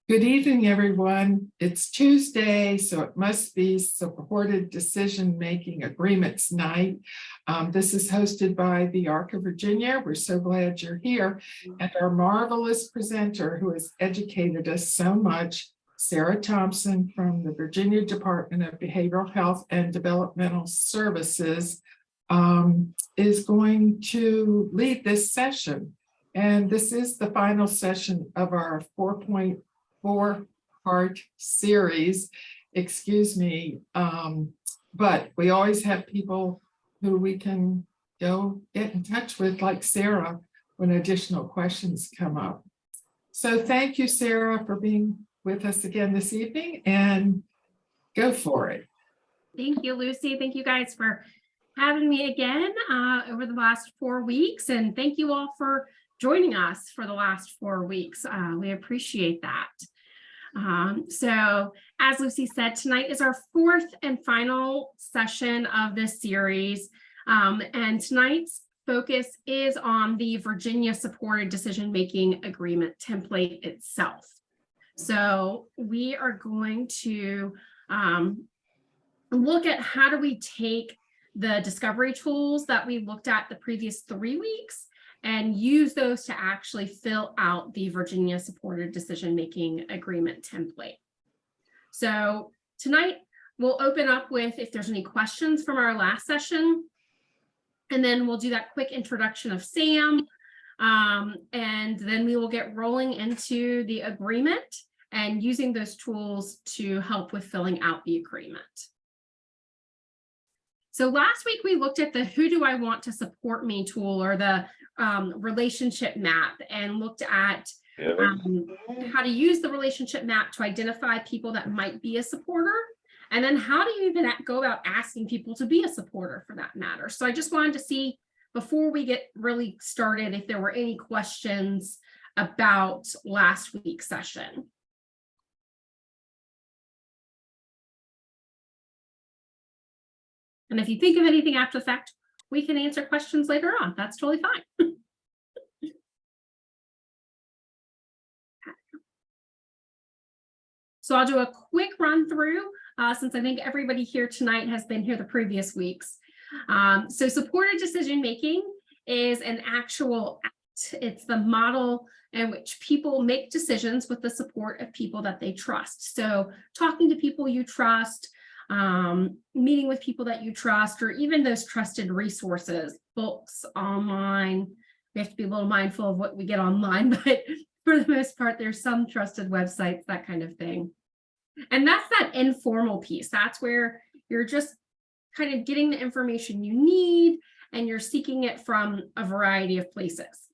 Good evening, everyone. It's Tuesday, so it must be supported decision-making agreements night. This is hosted by the Arc of Virginia. We're so glad you're here. And our marvelous presenter who has educated us so much, Sarah Thompson from the Virginia Department of Behavioral Health and Developmental Services, is going to lead this session. And this is the final session of our four-part series, but we always have people who we can go get in touch with, like Sarah, when additional questions come up. So thank you, Sarah, for being with us again this evening, and go for it. Thank you, Lucy. Thank you guys for having me again over the last 4 weeks, and thank you all for joining us for the last 4 weeks. We appreciate that. So as Lucy said, tonight is our fourth and final session of this series. And tonight's focus is on the Virginia Supported Decision-Making Agreement template itself. So we are going to look at how do we take the discovery tools that we looked at the previous 3 weeks and use those to actually fill out the Virginia Supported Decision-Making Agreement template. So tonight we'll open up with if there's any questions from our last session, and then we'll do that quick introduction of Sam, and then we will get rolling into the agreement and using those tools to help with filling out the agreement. So last week we looked at the Who Do I Want to Support Me tool, or the relationship map, and looked at how to use the relationship map to identify people that might be a supporter, and then how do you even go about asking people to be a supporter for that matter. So I just wanted to see, before we get really started, if there were any questions about last week's session. And if you think of anything after the fact, we can answer questions later on. That's totally fine. So I'll do a quick run through since I think everybody here tonight has been here the previous weeks. So supported decision making is an actual act. It's the model in which people make decisions with the support of people that they trust. So talking to people you trust, meeting with people that you trust, or even those trusted resources, books, online. We have to be a little mindful of what we get online, but for the most part, there's some trusted websites, that kind of thing. And that's that informal piece. That's where you're just kind of getting the information you need, and you're seeking it from a variety of places.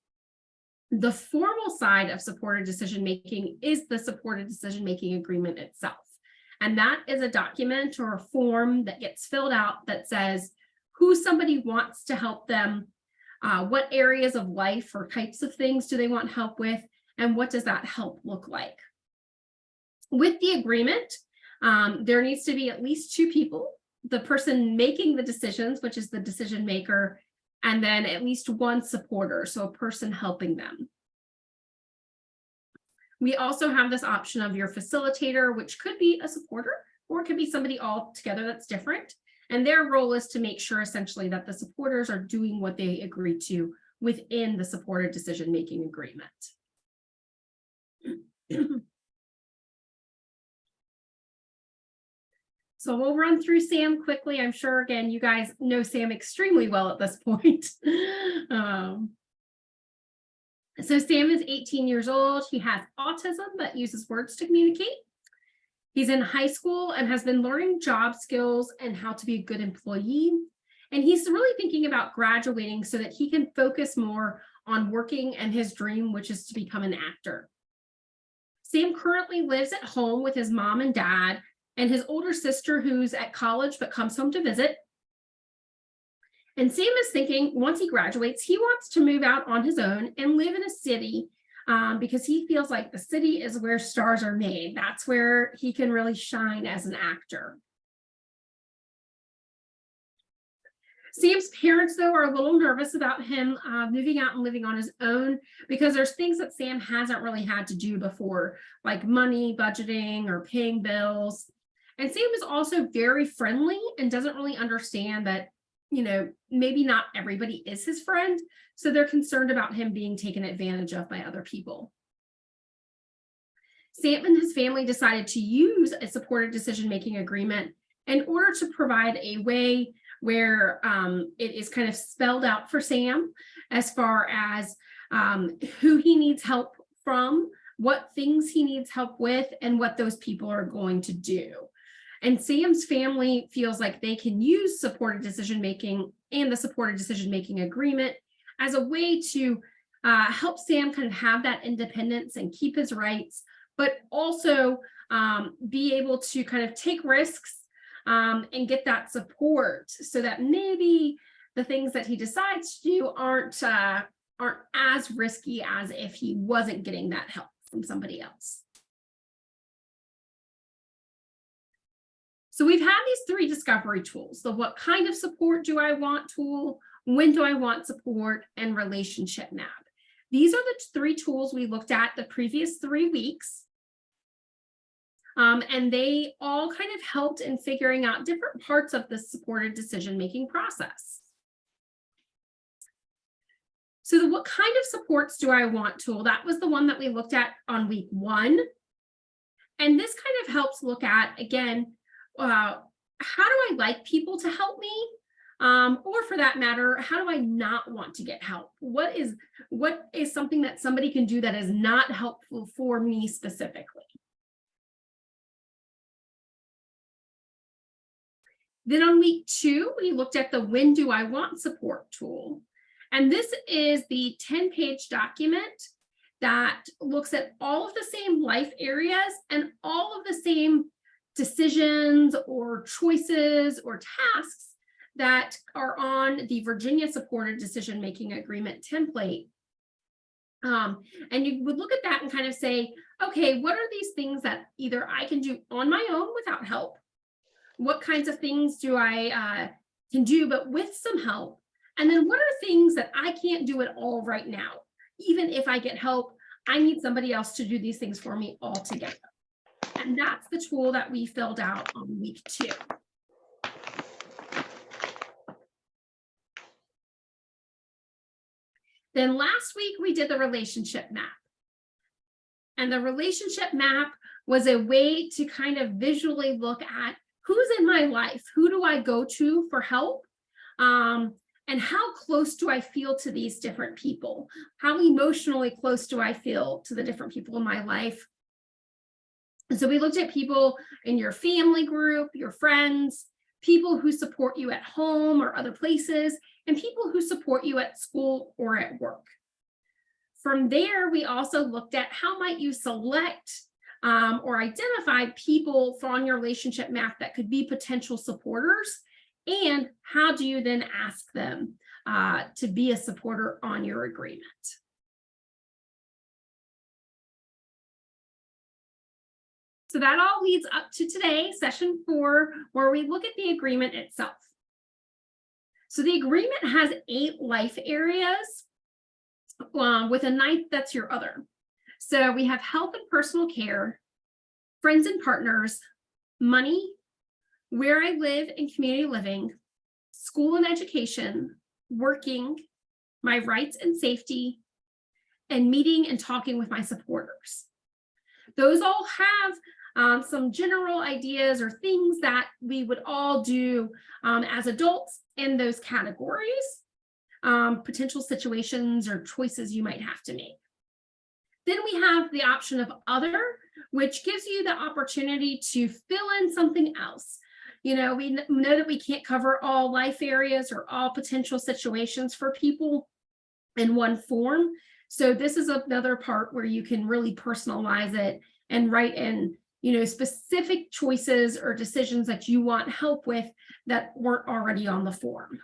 The formal side of supported decision-making is the supported decision-making agreement itself. And that is a document or a form that gets filled out that says who somebody wants to help them, what areas of life or types of things do they want help with, and what does that help look like. With the agreement, there needs to be at least 2 people, the person making the decisions, which is the decision maker, and then at least 1 supporter, so a person helping them. We also have this option of your facilitator, which could be a supporter, or it could be somebody altogether that's different. And their role is to make sure essentially that the supporters are doing what they agree to within the supported decision-making agreement. So we'll run through Sam quickly. I'm sure, again, you guys know Sam extremely well at this point. So Sam is 18 years old. He has autism but uses words to communicate. He's in high school and has been learning job skills and how to be a good employee. And he's really thinking about graduating so that he can focus more on working and his dream, which is to become an actor. Sam currently lives at home with his mom and dad and his older sister, who's at college but comes home to visit. And Sam is thinking once he graduates, he wants to move out on his own and live in a city because he feels like the city is where stars are made. That's where he can really shine as an actor. Sam's parents, though, are a little nervous about him moving out and living on his own because there's things that Sam hasn't really had to do before, like money, budgeting, or paying bills. And Sam is also very friendly and doesn't really understand that, maybe not everybody is his friend. So they're concerned about him being taken advantage of by other people. Sam and his family decided to use a supported decision-making agreement in order to provide a way where it is kind of spelled out for Sam as far as who he needs help from, what things he needs help with, and what those people are going to do. And Sam's family feels like they can use supported decision-making and the supported decision-making agreement as a way to help Sam kind of have that independence and keep his rights, but also be able to kind of take risks and get that support so that maybe the things that he decides to do aren't as risky as if he wasn't getting that help from somebody else. So we've had these 3 discovery tools: the what kind of support do I want tool, when do I want support, and relationship map. These are the 3 tools we looked at the previous 3 weeks. And they all kind of helped in figuring out different parts of the supported decision-making process. So the what kind of supports do I want tool, that was the one that we looked at on week 1. And this kind of helps look at, again, how do I like people to help me? Or for that matter, how do I not want to get help? What is something that somebody can do that is not helpful for me specifically? Then on week 2, we looked at the when do I want support tool. And this is the 10-page document that looks at all of the same life areas and all of the same decisions or choices or tasks that are on the Virginia Supported Decision-Making Agreement template. And you would look at that and kind of say, okay, what are these things that either I can do on my own without help? What kinds of things do I can do, but with some help? And then what are things that I can't do at all right now? Even if I get help, I need somebody else to do these things for me altogether. And that's the tool that we filled out on week 2. Then last week we did the relationship map. And the relationship map was a way to kind of visually look at who's in my life, who do I go to for help, and how close do I feel to these different people? How emotionally close do I feel to the different people in my life? And so we looked at people in your family group, your friends, people who support you at home or other places, and people who support you at school or at work. From there, we also looked at how might you select or identify people on your relationship map that could be potential supporters, and how do you then ask them to be a supporter on your agreement. So that all leads up to today, session 4, where we look at the agreement itself. So the agreement has 8 life areas with a 9th that's your other. So we have health and personal care, friends and partners, money, where I live and community living, school and education, working, my rights and safety, and meeting and talking with my supporters. Those all have some general ideas or things that we would all do as adults in those categories, potential situations or choices you might have to make. Then we have the option of other, which gives you the opportunity to fill in something else. You know, we know that we can't cover all life areas or all potential situations for people in one form. So this is another part where you can really personalize it and write in, specific choices or decisions that you want help with that weren't already on the form.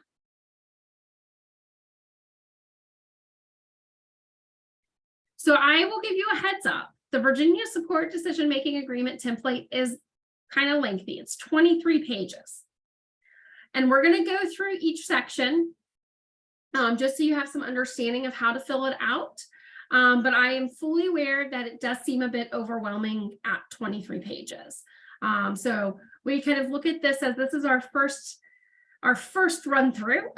So I will give you a heads up. The Virginia Support Decision-Making Agreement template is kind of lengthy. It's 23 pages. And we're going to go through each section just so you have some understanding of how to fill it out. But I am fully aware that it does seem a bit overwhelming at 23 pages. So we kind of look at this as this is our first run through.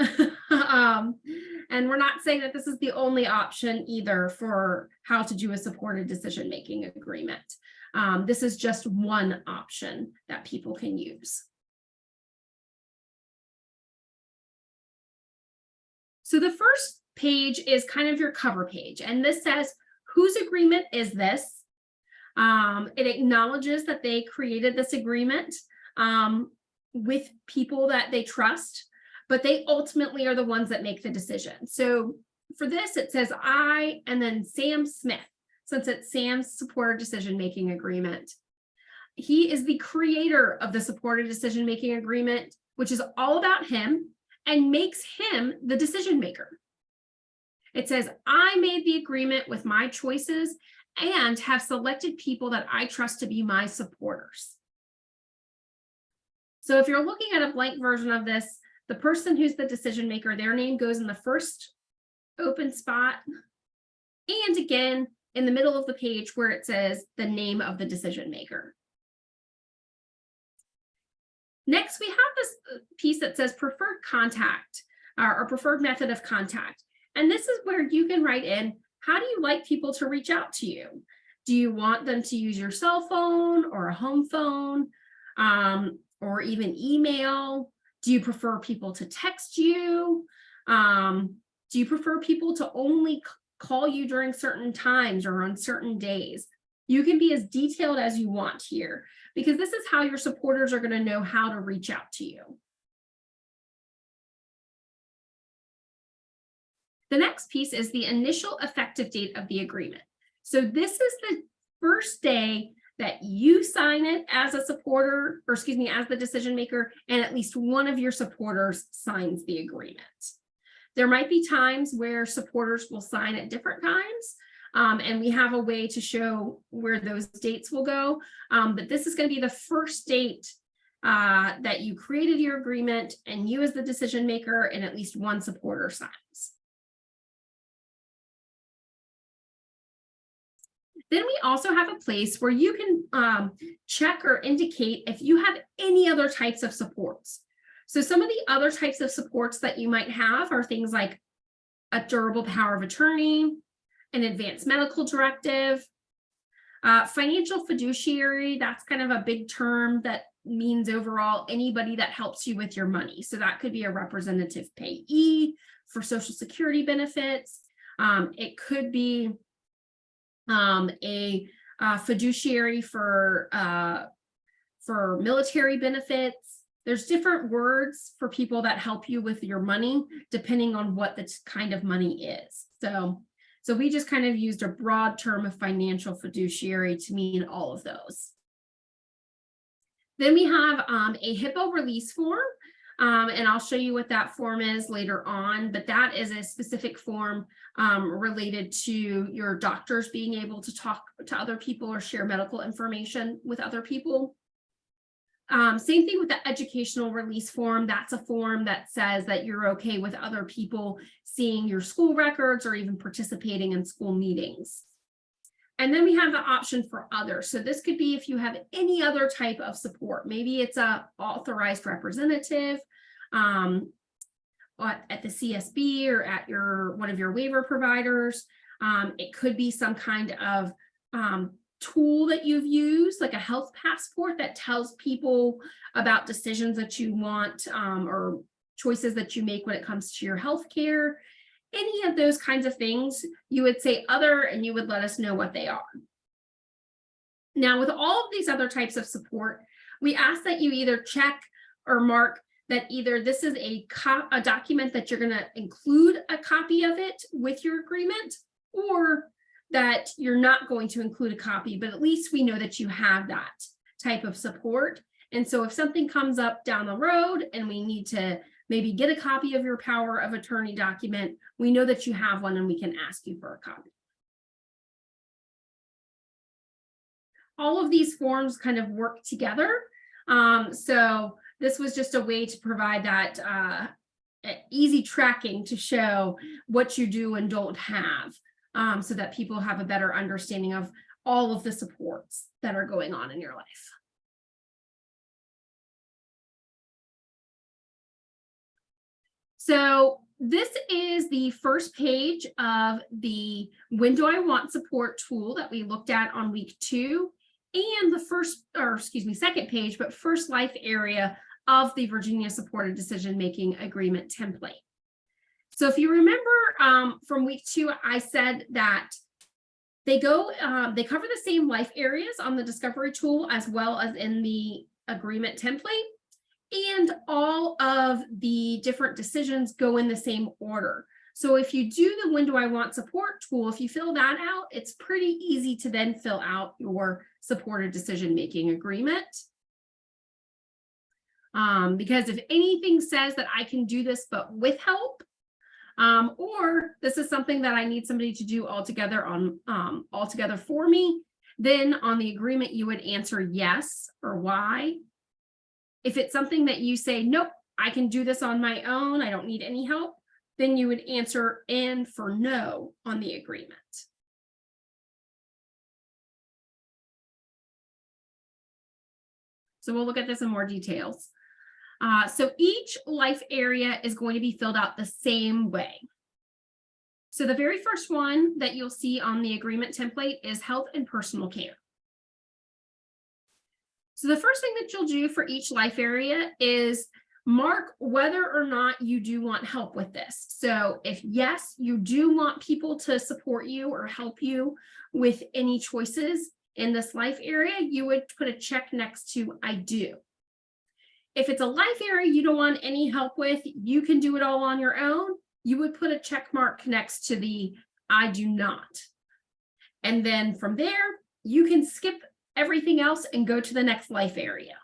And we're not saying that this is the only option either for how to do a supported decision-making agreement. This is just one option that people can use. So the first page is kind of your cover page, and this says, whose agreement is this? It acknowledges that they created this agreement with people that they trust, but they ultimately are the ones that make the decision. So for this, it says I, and then Sam Smith, since it's Sam's supported decision-making agreement. He is the creator of the supported decision-making agreement, which is all about him and makes him the decision maker. It says, I made the agreement with my choices and have selected people that I trust to be my supporters. So if you're looking at a blank version of this, the person who's the decision maker, their name goes in the first open spot. And again, in the middle of the page where it says the name of the decision maker. Next, we have this piece that says preferred contact or preferred method of contact. And this is where you can write in, how do you like people to reach out to you? Do you want them to use your cell phone or a home phone or even email? Do you prefer people to text you? Do you prefer people to only call you during certain times or on certain days? You can be as detailed as you want here, because this is how your supporters are going to know how to reach out to you. The next piece is the initial effective date of the agreement. So this is the first day that you sign it as a supporter, or excuse me, as the decision maker, and at least one of your supporters signs the agreement. There might be times where supporters will sign at different times. And we have a way to show where those dates will go. But this is going to be the first date that you created your agreement, and you as the decision maker and at least one supporter signs. Then we also have a place where you can check or indicate if you have any other types of supports. So some of the other types of supports that you might have are things like a durable power of attorney, an advanced medical directive, financial fiduciary. That's kind of a big term that means overall anybody that helps you with your money. So that could be a representative payee for Social Security benefits. It could be a fiduciary for military benefits. There's different words for people that help you with your money, depending on what the kind of money is. So we just kind of used a broad term of financial fiduciary to mean all of those. Then we have a HIPAA release form, and I'll show you what that form is later on, but that is a specific form related to your doctors being able to talk to other people or share medical information with other people. Same thing with the educational release form. That's a form that says that you're okay with other people seeing your school records or even participating in school meetings. And then we have the option for others. So this could be if you have any other type of support. Maybe it's a authorized representative at the CSB or at one of your waiver providers. It could be some kind of tool that you've used, like a health passport that tells people about decisions that you want or choices that you make when it comes to your health care. Any of those kinds of things, you would say other, and you would let us know what they are. Now, with all of these other types of support, we ask that you either check or mark that either this is a document that you're going to include a copy of it with your agreement, or that you're not going to include a copy, but at least we know that you have that type of support. And so if something comes up down the road and we need to maybe get a copy of your power of attorney document, we know that you have one and we can ask you for a copy. All of these forms kind of work together. So this was just a way to provide that easy tracking to show what you do and don't have, so that people have a better understanding of all of the supports that are going on in your life. So this is the first page of the When Do I Want Support tool that we looked at on week 2, and the second page, but first life area of the Virginia Supported Decision-Making Agreement template. So if you remember from week 2, I said that they cover the same life areas on the discovery tool as well as in the agreement template, and all of the different decisions go in the same order. So if you do the When Do I Want Support tool, if you fill that out, it's pretty easy to then fill out your supported decision-making agreement. Because if anything says that I can do this but with help, or this is something that I need somebody to do altogether for me, then on the agreement you would answer yes or why. If it's something that you say, nope, I can do this on my own, I don't need any help, then you would answer N for no on the agreement. So we'll look at this in more details. So each life area is going to be filled out the same way. So the very first one that you'll see on the agreement template is health and personal care. So the first thing that you'll do for each life area is mark whether or not you do want help with this. So if yes, you do want people to support you or help you with any choices in this life area, you would put a check next to I do. If it's a life area you don't want any help with, you can do it all on your own, you would put a check mark next to the I do not. And then from there, you can skip everything else and go to the next life area.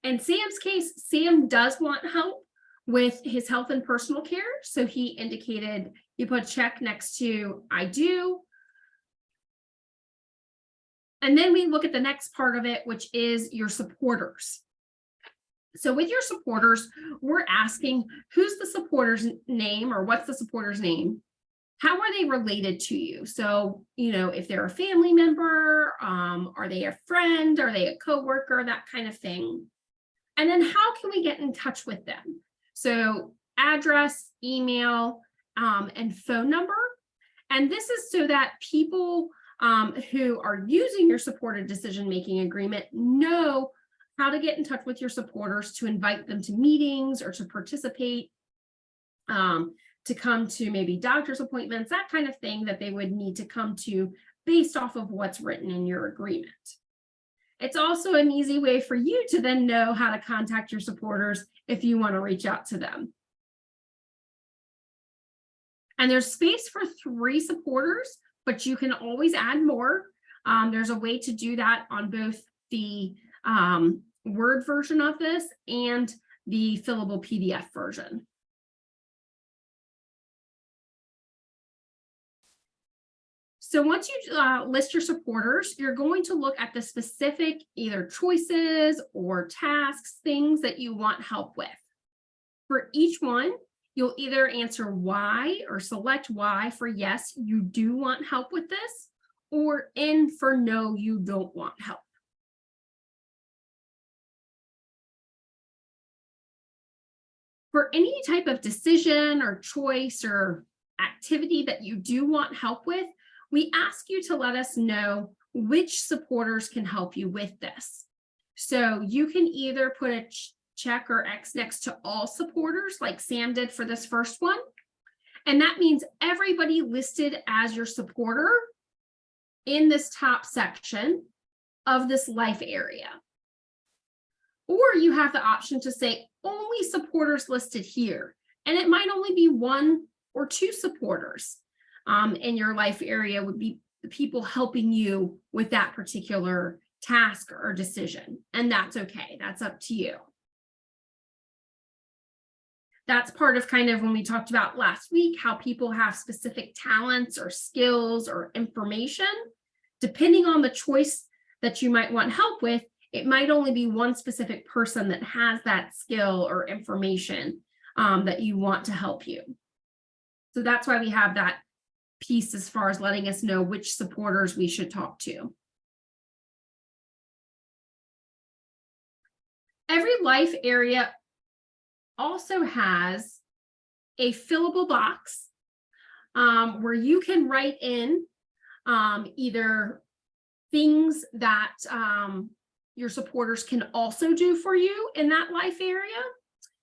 In Sam's case, Sam does want help with his health and personal care. So he indicated you put a check next to I do. And then we look at the next part of it, which is your supporters. So with your supporters, we're asking who's the supporter's name, or what's the supporter's name? How are they related to you? So, if they're a family member, are they a friend? Are they a coworker? That kind of thing. And then how can we get in touch with them? So address, email, and phone number. And this is so that people who are using your supported decision-making agreement know how to get in touch with your supporters to invite them to meetings or to participate, to come to maybe doctor's appointments, that kind of thing that they would need to come to based off of what's written in your agreement. It's also an easy way for you to then know how to contact your supporters if you want to reach out to them. And there's space for 3 supporters, but you can always add more. There's a way to do that on both the Word version of this and the fillable PDF version. So once you list your supporters, you're going to look at the specific either choices or tasks, things that you want help with. For each one, you'll either answer why or select why for yes, you do want help with this, or N for no, you don't want help. For any type of decision or choice or activity that you do want help with, we ask you to let us know which supporters can help you with this. So you can either put a check or X next to all supporters like Sam did for this first one. And that means everybody listed as your supporter in this top section of this life area. Or you have the option to say only supporters listed here. And it might only be 1 or 2 supporters in your life area would be the people helping you with that particular task or decision. And that's okay. That's up to you. That's part of kind of when we talked about last week, how people have specific talents or skills or information. Depending on the choice that you might want help with, it might only be one specific person that has that skill or information that you want to help you. So that's why we have that piece as far as letting us know which supporters we should talk to. Every life area also has a fillable box where you can write in either things that your supporters can also do for you in that life area.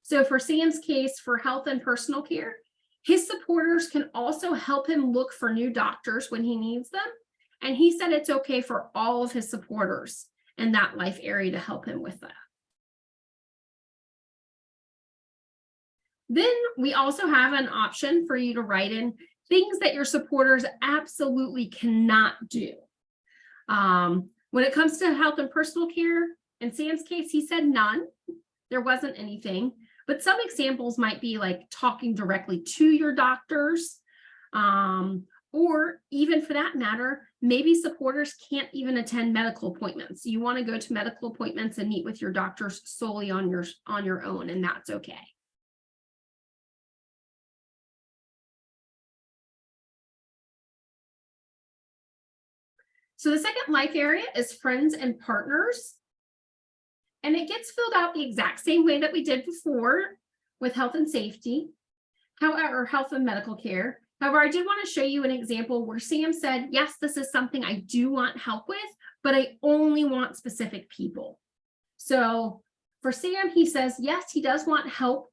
So for Sam's case, for health and personal care, his supporters can also help him look for new doctors when he needs them. And he said it's okay for all of his supporters in that life area to help him with that. Then we also have an option for you to write in things that your supporters absolutely cannot do. When it comes to health and personal care, in Sam's case, he said none. There wasn't anything, but some examples might be like talking directly to your doctors, or even for that matter, maybe supporters can't even attend medical appointments. You want to go to medical appointments and meet with your doctors solely on your own, and that's okay. So the second life area is friends and partners. And it gets filled out the exact same way that we did before with health and safety, however, health and medical care. However, I did want to show you an example where Sam said, yes, this is something I do want help with, but I only want specific people. So for Sam, he says, yes, he does want help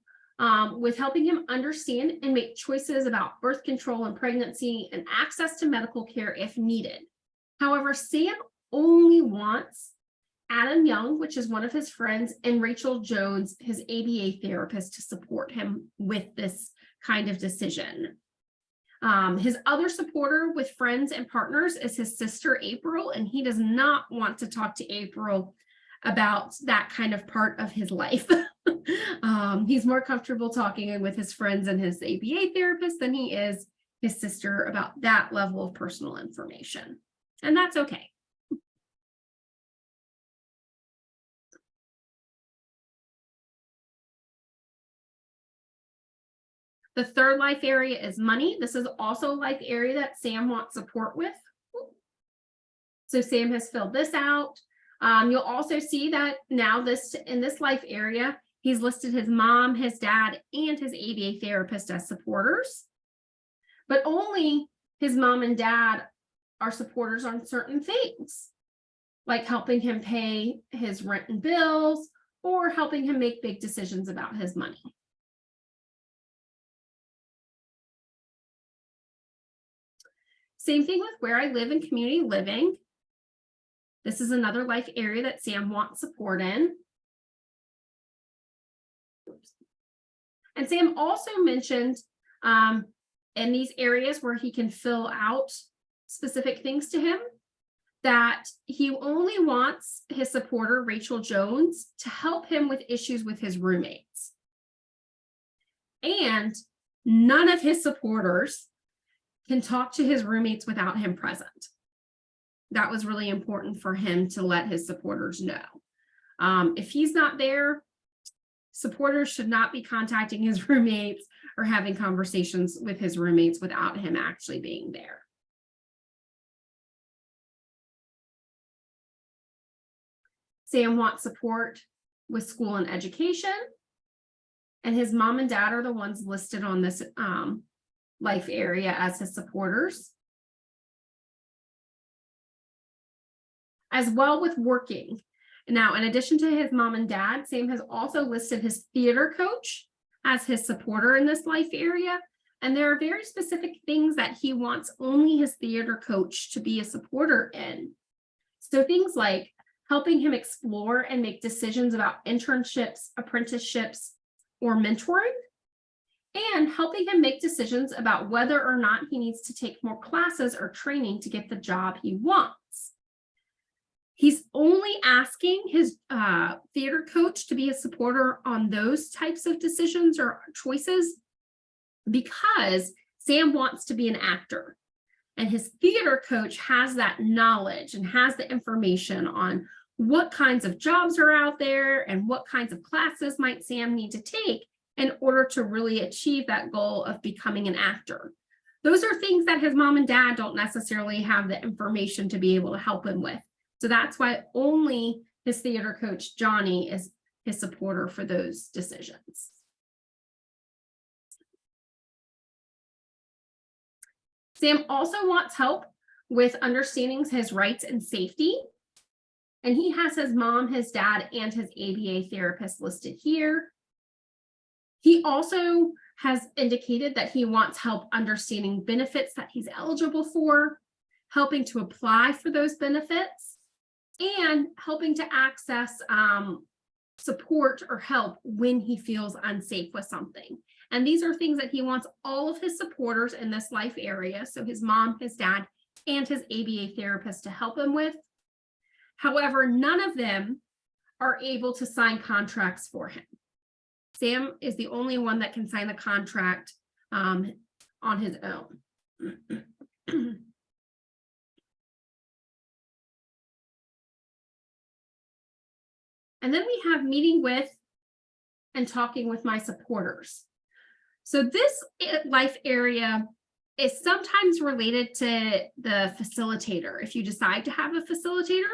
with helping him understand and make choices about birth control and pregnancy and access to medical care if needed. However, Sam only wants Adam Young, which is one of his friends, and Rachel Jones, his ABA therapist, to support him with this kind of decision. His other supporter with friends and partners is his sister, April, and he does not want to talk to April about that kind of part of his life. He's more comfortable talking with his friends and his ABA therapist than he is his sister about that level of personal information. And that's okay. The third life area is money. This is also a life area that Sam wants support with. So Sam has filled this out. You'll also see that now in this life area, he's listed his mom, his dad, and his ABA therapist as supporters. But only his mom and dad are supporters on certain things, like helping him pay his rent and bills or helping him make big decisions about his money. Same thing with where I live in community living. This is another life area that Sam wants support in. And Sam also mentioned in these areas where he can fill out specific things to him, that he only wants his supporter, Rachel Jones, to help him with issues with his roommates. And none of his supporters can talk to his roommates without him present. That was really important for him to let his supporters know. If he's not there, supporters should not be contacting his roommates or having conversations with his roommates without him actually being there. Sam wants support with school and education, and his mom and dad are the ones listed on this life area as his supporters. As well with working. Now, in addition to his mom and dad, Sam has also listed his theater coach as his supporter in this life area. And there are very specific things that he wants only his theater coach to be a supporter in. So things like helping him explore and make decisions about internships, apprenticeships, or mentoring, and helping him make decisions about whether or not he needs to take more classes or training to get the job he wants. He's only asking his theater coach to be a supporter on those types of decisions or choices because Sam wants to be an actor. And his theater coach has that knowledge and has the information on what kinds of jobs are out there and what kinds of classes might Sam need to take in order to really achieve that goal of becoming an actor. Those are things that his mom and dad don't necessarily have the information to be able to help him with. So that's why only his theater coach, Johnny, is his supporter for those decisions. Sam also wants help with understanding his rights and safety. And he has his mom, his dad, and his ABA therapist listed here. He also has indicated that he wants help understanding benefits that he's eligible for, helping to apply for those benefits, and helping to access support or help when he feels unsafe with something. And these are things that he wants all of his supporters in this life area, so his mom, his dad, and his ABA therapist to help him with. However, none of them are able to sign contracts for him. Sam is the only one that can sign the contract on his own. And then we have meeting with and talking with my supporters. So this life area is sometimes related to the facilitator. If you decide to have a facilitator,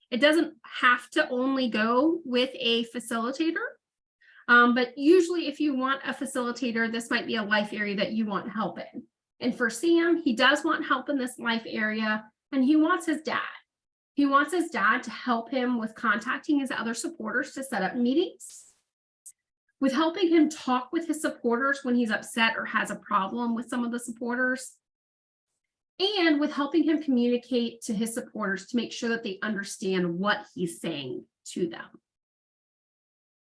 it doesn't have to only go with a facilitator. But usually if you want a facilitator, this might be a life area that you want help in. And for Sam, he does want help in this life area, and he wants his dad. He wants his dad to help him with contacting his other supporters to set up meetings, with helping him talk with his supporters when he's upset or has a problem with some of the supporters, and with helping him communicate to his supporters to make sure that they understand what he's saying to them.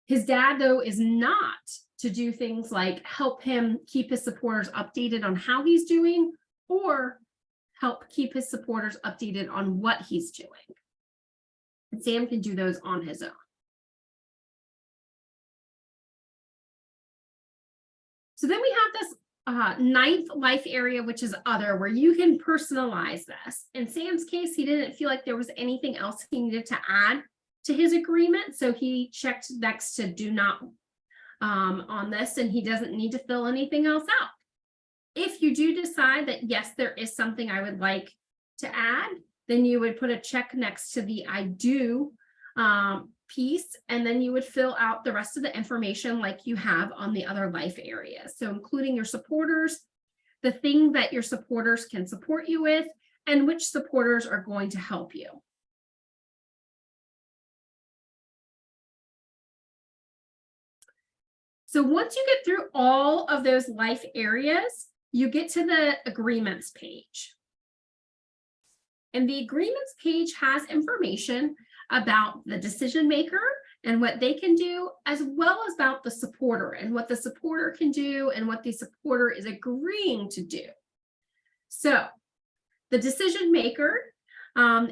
His dad, though, is not to do things like help him keep his supporters updated on how he's doing or help keep his supporters updated on what he's doing. And Sam can do those on his own. So then we have this ninth life area, which is other, where you can personalize this. In Sam's case, he didn't feel like there was anything else he needed to add to his agreement, so he checked next to do not on this, and he doesn't need to fill anything else out. If you do decide that, yes, there is something I would like to add, then you would put a check next to the I do piece, and then you would fill out the rest of the information like you have on the other life areas. So including your supporters, the thing that your supporters can support you with, and which supporters are going to help you. So once you get through all of those life areas, you get to the agreements page. And the agreements page has information about the decision maker and what they can do, as well as about the supporter and what the supporter can do and what the supporter is agreeing to do. So the decision maker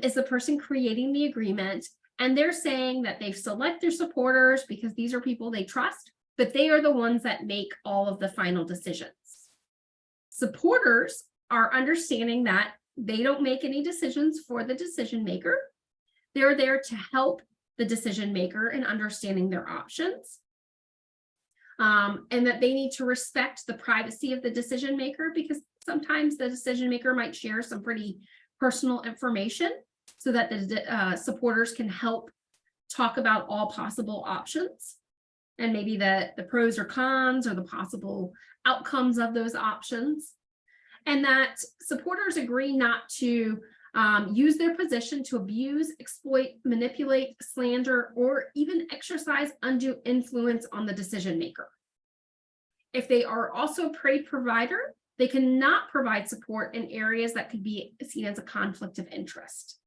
is the person creating the agreement, and they're saying that they select their supporters because these are people they trust, but they are the ones that make all of the final decisions. Supporters are understanding that they don't make any decisions for the decision maker. They're there to help the decision maker in understanding their options, and that they need to respect the privacy of the decision maker, because sometimes the decision maker might share some pretty personal information, so that the supporters can help talk about all possible options and maybe the pros or cons or the possible outcomes of those options. And that supporters agree not to use their position to abuse, exploit, manipulate, slander, or even exercise undue influence on the decision maker. If they are also a paid provider, they cannot provide support in areas that could be seen as a conflict of interest.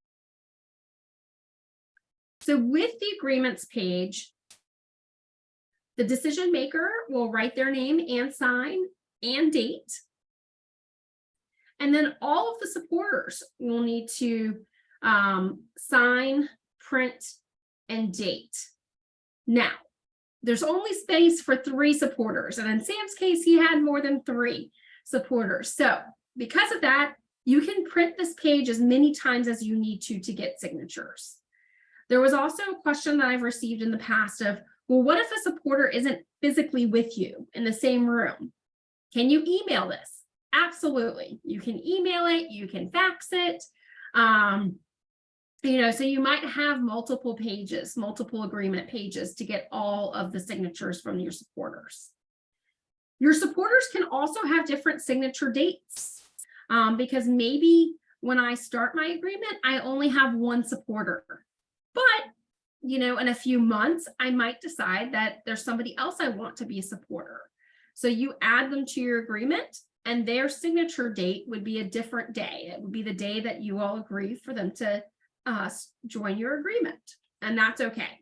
So with the agreements page, the decision maker will write their name and sign and date. And then all of the supporters will need to sign, print, and date. Now, there's only space for 3 supporters. And in Sam's case, he had more than 3 supporters. So because of that, you can print this page as many times as you need to get signatures. There was also a question that I've received in the past of, well, what if a supporter isn't physically with you in the same room? Can you email this? Absolutely. You can email it, you can fax it. So you might have multiple pages, multiple agreement pages to get all of the signatures from your supporters. Your supporters can also have different signature dates because maybe when I start my agreement, I only have one supporter. But, in a few months, I might decide that there's somebody else I want to be a supporter. So you add them to your agreement, and their signature date would be a different day. It would be the day that you all agree for them to join your agreement, and that's okay.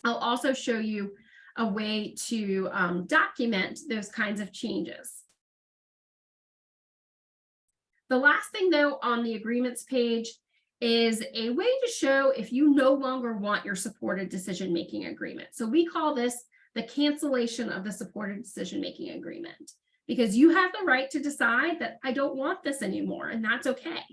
I'll also show you a way to document those kinds of changes. The last thing, though, on the agreements page is a way to show if you no longer want your supported decision-making agreement. So we call this the cancellation of the supported decision-making agreement, because you have the right to decide that I don't want this anymore, and that's okay.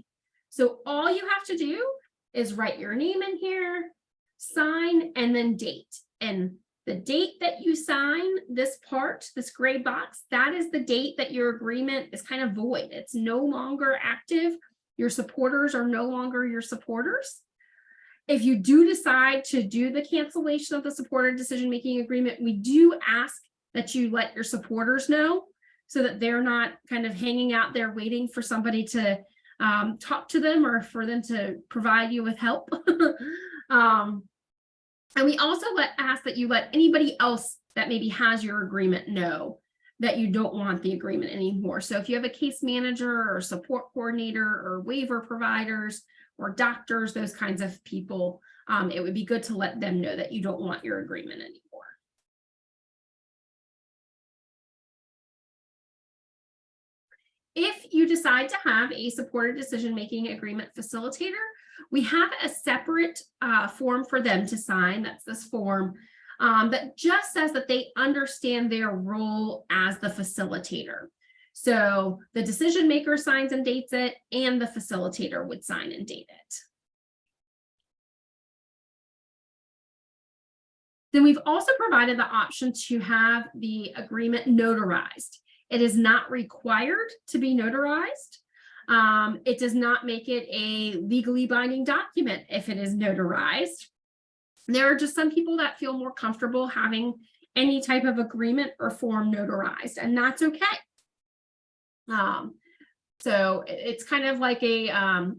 So all you have to do is write your name in here, sign, and then date. And the date that you sign this part, this gray box, that is the date that your agreement is kind of void. It's no longer active. Your supporters are no longer your supporters. If you do decide to do the cancellation of the supported decision-making agreement, we do ask that you let your supporters know so that they're not kind of hanging out there waiting for somebody to talk to them or for them to provide you with help. And we also ask that you let anybody else that maybe has your agreement know that you don't want the agreement anymore. So if you have a case manager or support coordinator or waiver providers or doctors, those kinds of people, it would be good to let them know that you don't want your agreement anymore. If you decide to have a supported decision-making agreement facilitator, we have a separate form for them to sign. That's this form that just says that they understand their role as the facilitator. So the decision maker signs and dates it, and the facilitator would sign and date it. Then we've also provided the option to have the agreement notarized. It is not required to be notarized. It does not make it a legally binding document if it is notarized. There are just some people that feel more comfortable having any type of agreement or form notarized, and that's okay. So it's kind of like a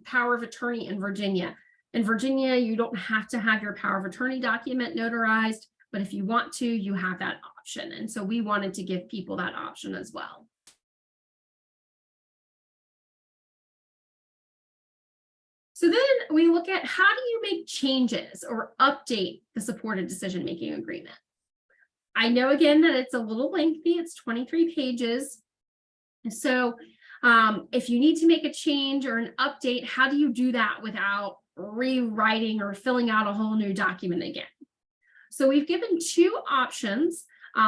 power of attorney in Virginia. In Virginia, you don't have to have your power of attorney document notarized, but if you want to, you have that option. And so we wanted to give people that option as well. So then we look at how do you make changes or update the supported decision-making agreement. I know again that it's a little lengthy, it's 23 pages. So if you need to make a change or an update, how do you do that without rewriting or filling out a whole new document again? So we've given two options.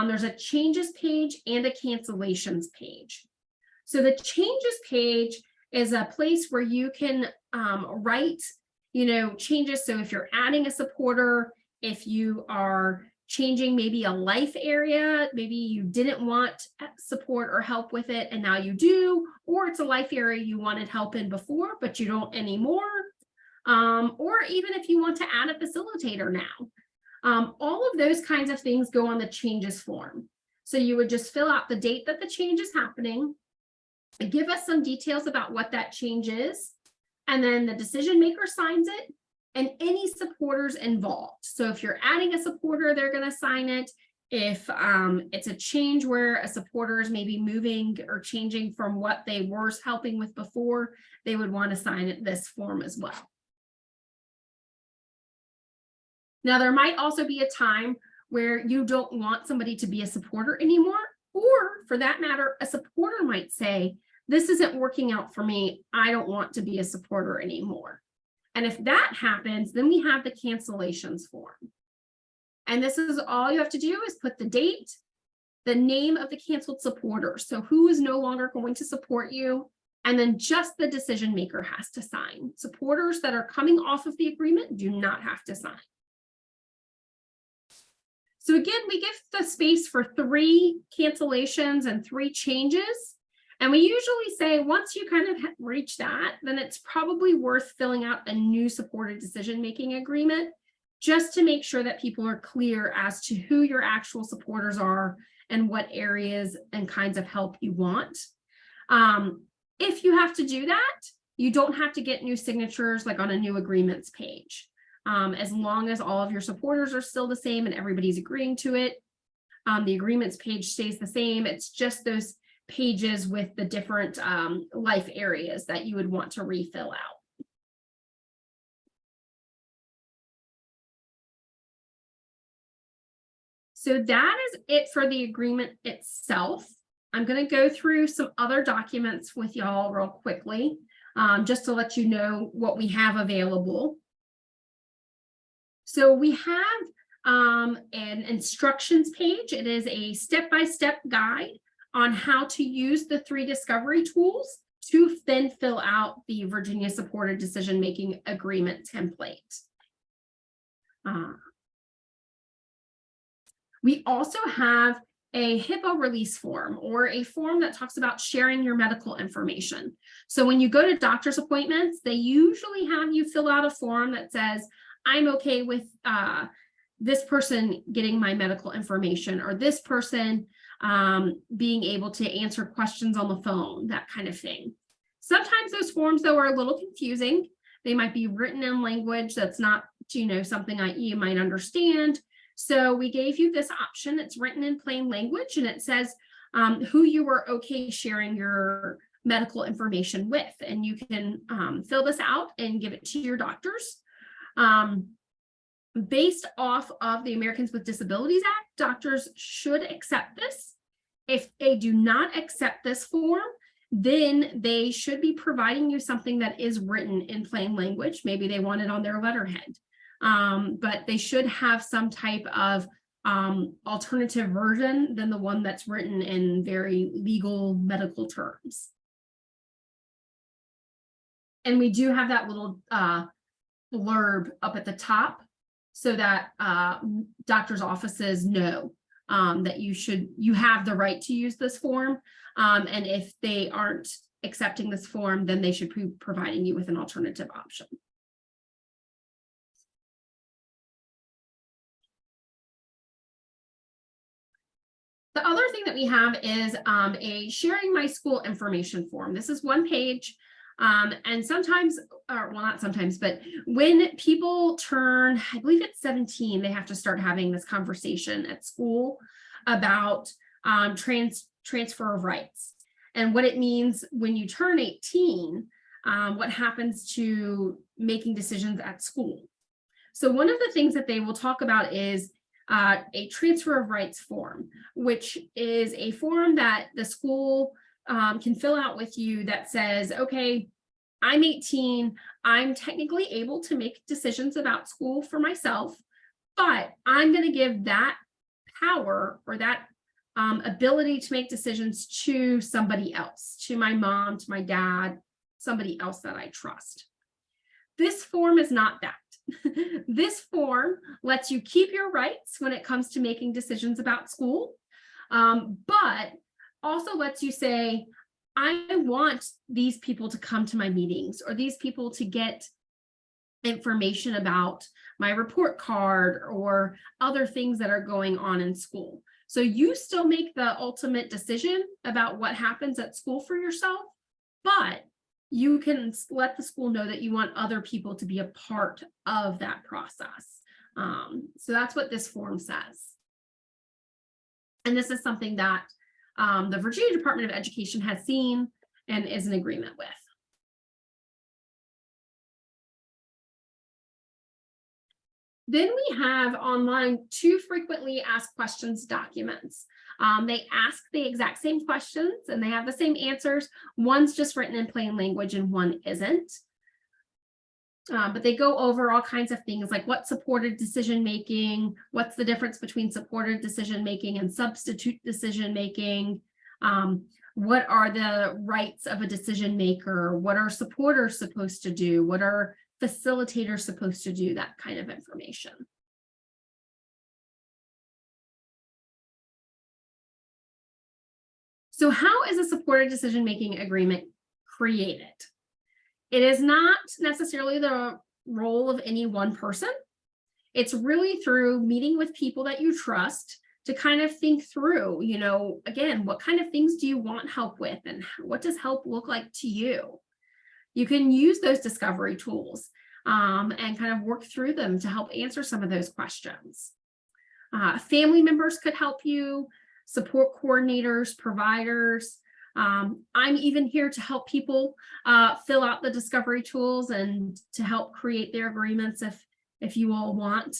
There's a changes page and a cancellations page. So the changes page is a place where you can write, changes. So if you're adding a supporter, if you are changing maybe a life area, maybe you didn't want support or help with it and now you do, or it's a life area you wanted help in before, but you don't anymore. Or even if you want to add a facilitator now. All of those kinds of things go on the changes form. So you would just fill out the date that the change is happening, give us some details about what that change is, and then the decision maker signs it and any supporters involved. So if you're adding a supporter, they're going to sign it. If it's a change where a supporter is maybe moving or changing from what they were helping with before, they would want to sign this form as well. Now, there might also be a time where you don't want somebody to be a supporter anymore, or for that matter, a supporter might say, this isn't working out for me. I don't want to be a supporter anymore. And if that happens, then we have the cancellations form. And this is all you have to do is put the date, the name of the canceled supporter. So who is no longer going to support you, And then just the decision maker has to sign. Supporters that are coming off of the agreement do not have to sign. So again, we give the space for 3 cancellations and 3 changes. And we usually say once you kind of reach that, then it's probably worth filling out a new supported decision-making agreement just to make sure that people are clear as to who your actual supporters are and what areas and kinds of help you want. If you have to do that, you don't have to get new signatures like on a new agreements page. As long as all of your supporters are still the same and everybody's agreeing to it, the agreements page stays the same. It's just those pages with the different life areas that you would want to refill out. So that is it for the agreement itself. I'm going to go through some other documents with y'all real quickly, just to let you know what we have available. So we have an instructions page. It is a step-by-step guide on how to use the 3 discovery tools to then fill out the Virginia Supported Decision-Making Agreement template. We also have a HIPAA release form, or a form that talks about sharing your medical information. So when you go to doctor's appointments, they usually have you fill out a form that says, I'm okay with this person getting my medical information, or this person being able to answer questions on the phone, that kind of thing. Sometimes those forms, though, are a little confusing. They might be written in language that's not, something you might understand. So we gave you this option. It's written in plain language, and it says who you are okay sharing your medical information with. And you can fill this out and give it to your doctors. Based off of the Americans with Disabilities Act, doctors should accept this. If they do not accept this form, then they should be providing you something that is written in plain language. Maybe they want it on their letterhead. But they should have some type of alternative version than the one that's written in very legal medical terms. And we do have that little blurb up at the top so that doctors' offices know that you have the right to use this form. And if they aren't accepting this form, then they should be providing you with an alternative option. The other thing that we have is a sharing my school information form. This is 1 page. And sometimes, or well, not sometimes, but when people turn, I believe it's 17, they have to start having this conversation at school about transfer of rights and what it means when you turn 18, what happens to making decisions at school. So one of the things that they will talk about is a transfer of rights form, which is a form that the school can fill out with you that says, okay, I'm 18, I'm technically able to make decisions about school for myself, but I'm going to give that power or that ability to make decisions to somebody else, to my mom, to my dad, somebody else that I trust. This form is not that. This form lets you keep your rights when it comes to making decisions about school, but also lets you say, I want these people to come to my meetings, or these people to get information about my report card or other things that are going on in school. So you still make the ultimate decision about what happens at school for yourself, but you can let the school know that you want other people to be a part of that process. So that's what this form says. And this is something that the Virginia Department of Education has seen and is in agreement with. Then we have online 2 frequently asked questions documents. They ask the exact same questions and they have the same answers. One's just written in plain language and one isn't. But they go over all kinds of things like what supported decision-making, what's the difference between supported decision-making and substitute decision-making, What are the rights of a decision maker? What are supporters supposed to do? What are facilitators supposed to do? That kind of information. So how is a supported decision-making agreement created? It is not necessarily the role of any one person. It's really through meeting with people that you trust to kind of think through, again, what kind of things do you want help with, and what does help look like to you? You can use those discovery tools and kind of work through them to help answer some of those questions. Family members could help you, support coordinators, providers. I'm even here to help people fill out the discovery tools and to help create their agreements if you all want.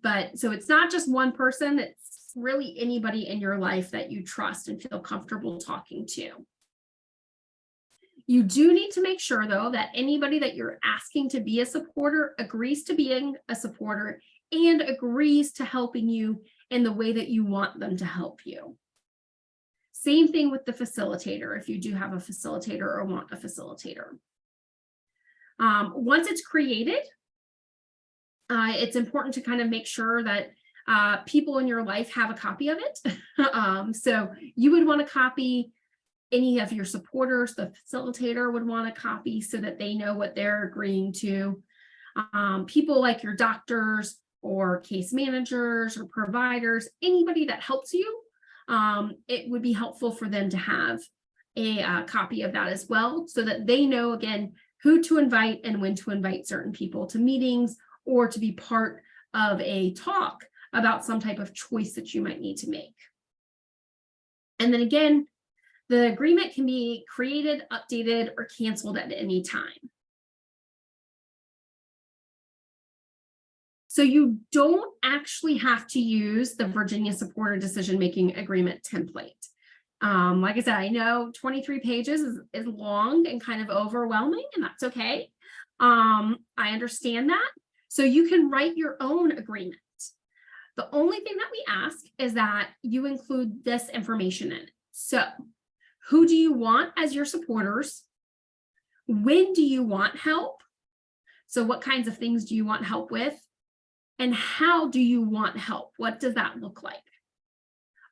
But so it's not just one person, it's really anybody in your life that you trust and feel comfortable talking to. You do need to make sure, though, that anybody that you're asking to be a supporter agrees to being a supporter and agrees to helping you in the way that you want them to help you. Same thing with the facilitator, if you do have a facilitator or want a facilitator. Once it's created, it's important to kind of make sure that people in your life have a copy of it. So you would want to copy. Any of your supporters, the facilitator would want a copy so that they know what they're agreeing to. People like your doctors or case managers or providers, anybody that helps you, it would be helpful for them to have a copy of that as well, so that they know, again, who to invite and when to invite certain people to meetings or to be part of a talk about some type of choice that you might need to make. And then again, the agreement can be created, updated, or canceled at any time. So you don't actually have to use the Virginia Supporter Decision-Making Agreement template. Like I said, I know 23 pages is long and kind of overwhelming, and that's okay. I understand that. So you can write your own agreement. The only thing that we ask is that you include this information in it. So who do you want as your supporters? When do you want help? So what kinds of things do you want help with? And how do you want help? What does that look like?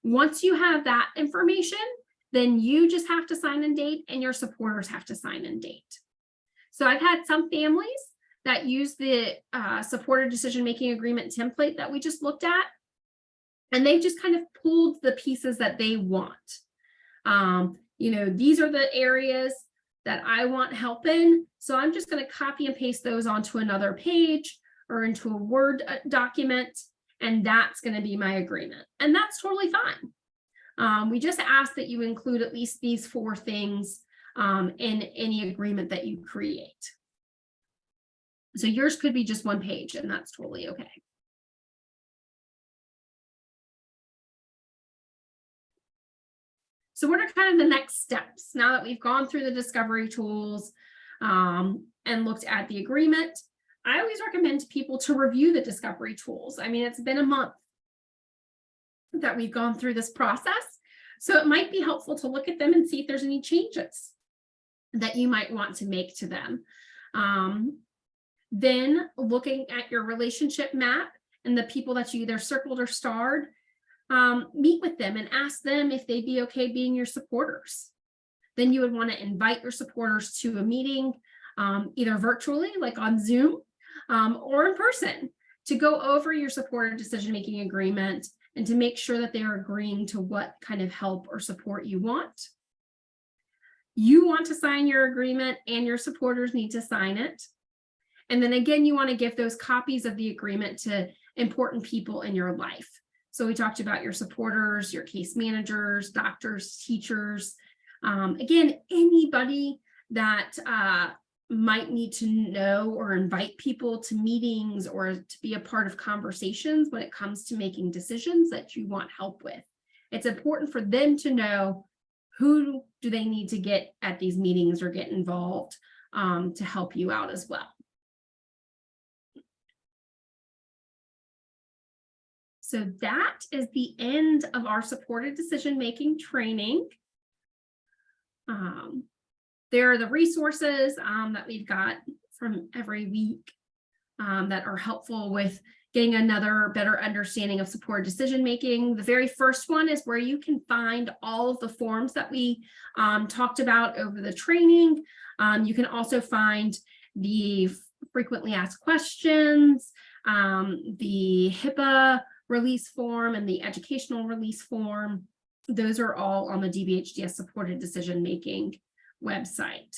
Once you have that information, then you just have to sign and date, and your supporters have to sign and date. So I've had some families that use the supporter decision-making agreement template that we just looked at, and they just kind of pulled the pieces that they want. These are the areas that I want help in. So I'm just going to copy and paste those onto another page or into a Word document, and that's going to be my agreement. And that's totally fine. We just ask that you include at least these 4 things in any agreement that you create. So yours could be just 1 page, and that's totally okay. So what are kind of the next steps now that we've gone through the discovery tools and looked at the agreement? I always recommend to people to review the discovery tools. I mean, it's been a month that we've gone through this process, so it might be helpful to look at them and see if there's any changes that you might want to make to them. Then looking at your relationship map and the people that you either circled or starred, meet with them and ask them if they'd be okay being your supporters. Then you would want to invite your supporters to a meeting, either virtually, like on Zoom, or in person, to go over your supporter decision-making agreement and to make sure that they're agreeing to what kind of help or support you want. You want to sign your agreement, and your supporters need to sign it. And then again, you want to give those copies of the agreement to important people in your life. So we talked about your supporters, your case managers, doctors, teachers. Again, anybody that might need to know or invite people to meetings or to be a part of conversations when it comes to making decisions that you want help with. It's important for them to know who do they need to get at these meetings or get involved to help you out as well. So that is the end of our supported decision-making training. There are the resources that we've got from every week that are helpful with getting another better understanding of supported decision-making. The very first one is where you can find all of the forms that we talked about over the training. You can also find the frequently asked questions, the HIPAA release form, and the educational release form. Those are all on the DBHDS supported decision-making website.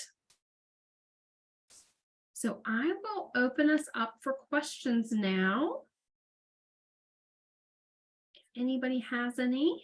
So I will open us up for questions now. If anybody has any.